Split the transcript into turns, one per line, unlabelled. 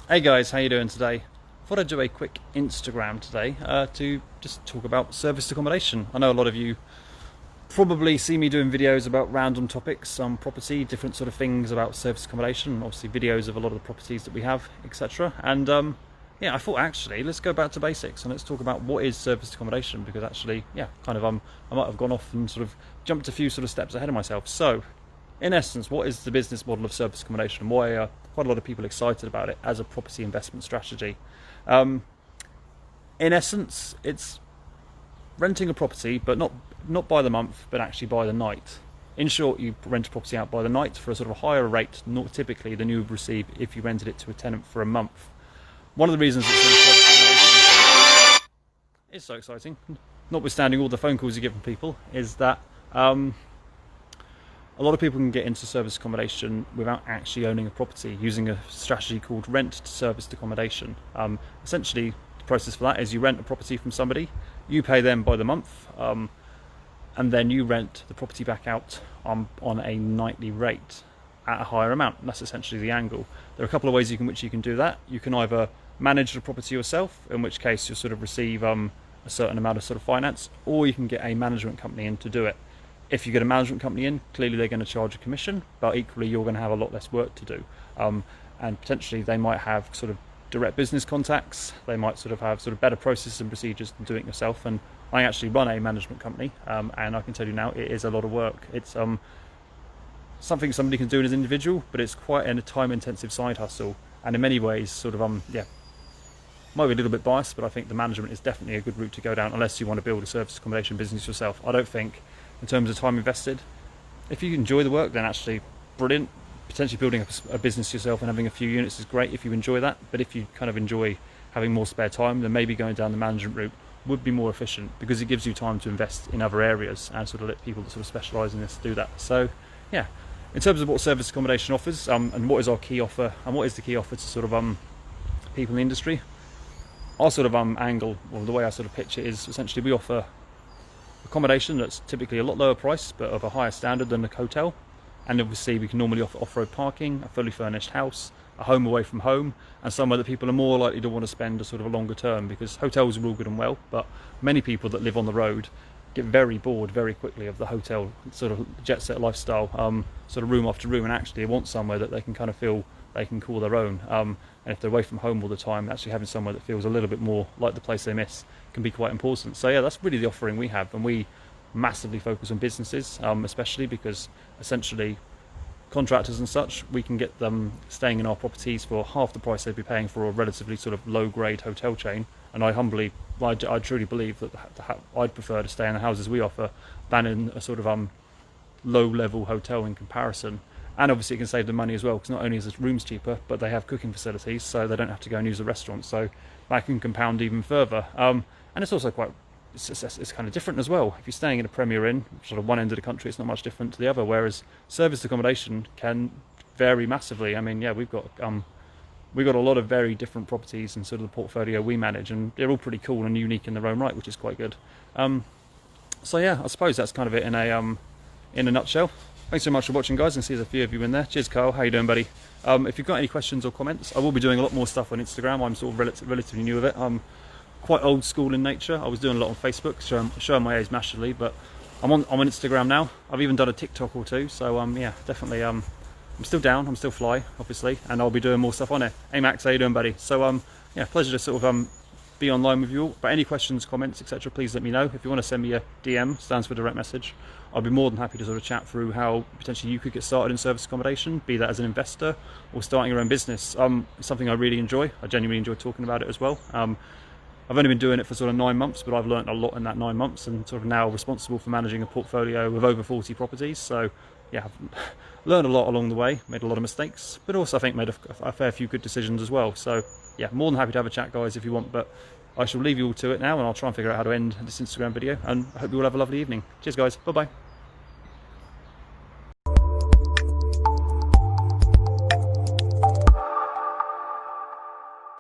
Hey guys, how you doing today? Thought I'd do a quick Instagram today to just talk about serviced accommodation. I know a lot of you probably see me doing videos about random topics on property, different sort of things about serviced accommodation, obviously videos of a lot of the properties that we have, etc. And yeah, I thought actually let's go back to basics and let's talk about what is serviced accommodation, because actually, yeah, kind of I might have gone off and sort of jumped a few sort of steps ahead of myself. So in essence, what is the business model of serviced accommodation, and why are quite a lot of people excited about it as a property investment strategy? In essence, it's renting a property, but not by the month, but actually by the night. In short, you rent a property out by the night for a sort of a higher rate, not typically than you would receive if you rented it to a tenant for a month. One of the reasons it's so exciting, notwithstanding all the phone calls you get from people, is that a lot of people can get into serviced accommodation without actually owning a property, using a strategy called rent to serviced accommodation. Essentially, the process for that is you rent a property from somebody, you pay them by the month, and then you rent the property back out on a nightly rate at a higher amount. And that's essentially the angle. There are a couple of ways in which you can do that. You can either manage the property yourself, in which case you'll sort of receive a certain amount of sort of finance, or you can get a management company in to do it. If you get a management company in, clearly they're going to charge a commission, but equally you're going to have a lot less work to do. And potentially they might have sort of direct business contacts, they might sort of have sort of better processes and procedures than doing it yourself. And I actually run a management company, and I can tell you now it is a lot of work. It's something somebody can do as an individual, but it's quite a time-intensive side hustle, and in many ways sort of yeah, might be a little bit biased, but I think the management is definitely a good route to go down unless you want to build a service accommodation business yourself. I don't think, in terms of time invested, if you enjoy the work, then actually brilliant. Potentially building a business yourself and having a few units is great if you enjoy that, but if you kind of enjoy having more spare time, then maybe going down the management route would be more efficient, because it gives you time to invest in other areas and sort of let people that sort of specialise in this do that. So yeah, in terms of what service accommodation offers, and what is our key offer, and what is the key offer to sort of people in the industry, our sort of angle, or the way I sort of pitch it, is essentially we offer accommodation that's typically a lot lower price but of a higher standard than a hotel, and obviously we can normally offer off-road parking, a fully furnished house, a home away from home, and somewhere that people are more likely to want to spend a sort of a longer term, because hotels are all good and well, but many people that live on the road get very bored very quickly of the hotel sort of jet set lifestyle, sort of room after room, and actually they want somewhere that they can kind of feel they can call their own. And if they're away from home all the time, actually having somewhere that feels a little bit more like the place they miss can be quite important. So yeah, that's really the offering we have, and we massively focus on businesses, especially because essentially contractors and such, we can get them staying in our properties for half the price they'd be paying for a relatively sort of low grade hotel chain. And I truly believe that I'd prefer to stay in the houses we offer than in a sort of low level hotel in comparison. And obviously it can save them money as well, because not only is the rooms cheaper, but they have cooking facilities, so they don't have to go and use the restaurant, so that can compound even further. And it's also quite, it's kind of different as well. If you're staying in a Premier Inn, sort of one end of the country, it's not much different to the other, whereas serviced accommodation can vary massively. I mean, yeah, we've got a lot of very different properties and sort of the portfolio we manage, and they're all pretty cool and unique in their own right, which is quite good. So yeah, I suppose that's kind of it in a nutshell. Thanks so much for watching, guys, and see there's a few of you in there. Cheers, Carl. How you doing, buddy? If you've got any questions or comments, I will be doing a lot more stuff on Instagram. I'm sort of relatively new with it. I'm quite old school in nature. I was doing a lot on Facebook, showing my age massively, but I'm on Instagram now. I've even done a TikTok or two, so yeah, definitely. I'm still down. I'm still fly, obviously, and I'll be doing more stuff on it. Hey, Max, how you doing, buddy? So yeah, pleasure to sort of be online with you all. But any questions, comments, etc., please let me know. If you want to send me a DM, stands for direct message, I'll be more than happy to sort of chat through how potentially you could get started in service accommodation, be that as an investor or starting your own business. It's something I really enjoy. I genuinely enjoy talking about it as well. I've only been doing it for sort of 9 months, but I've learned a lot in that 9 months, and sort of now responsible for managing a portfolio of over 40 properties. So yeah, I've learned a lot along the way, made a lot of mistakes, but also I think made a fair few good decisions as well. So yeah, more than happy to have a chat, guys, if you want, but I shall leave you all to it now, and I'll try and figure out how to end this Instagram video, and I hope you all have a lovely evening. Cheers, guys. Bye-bye.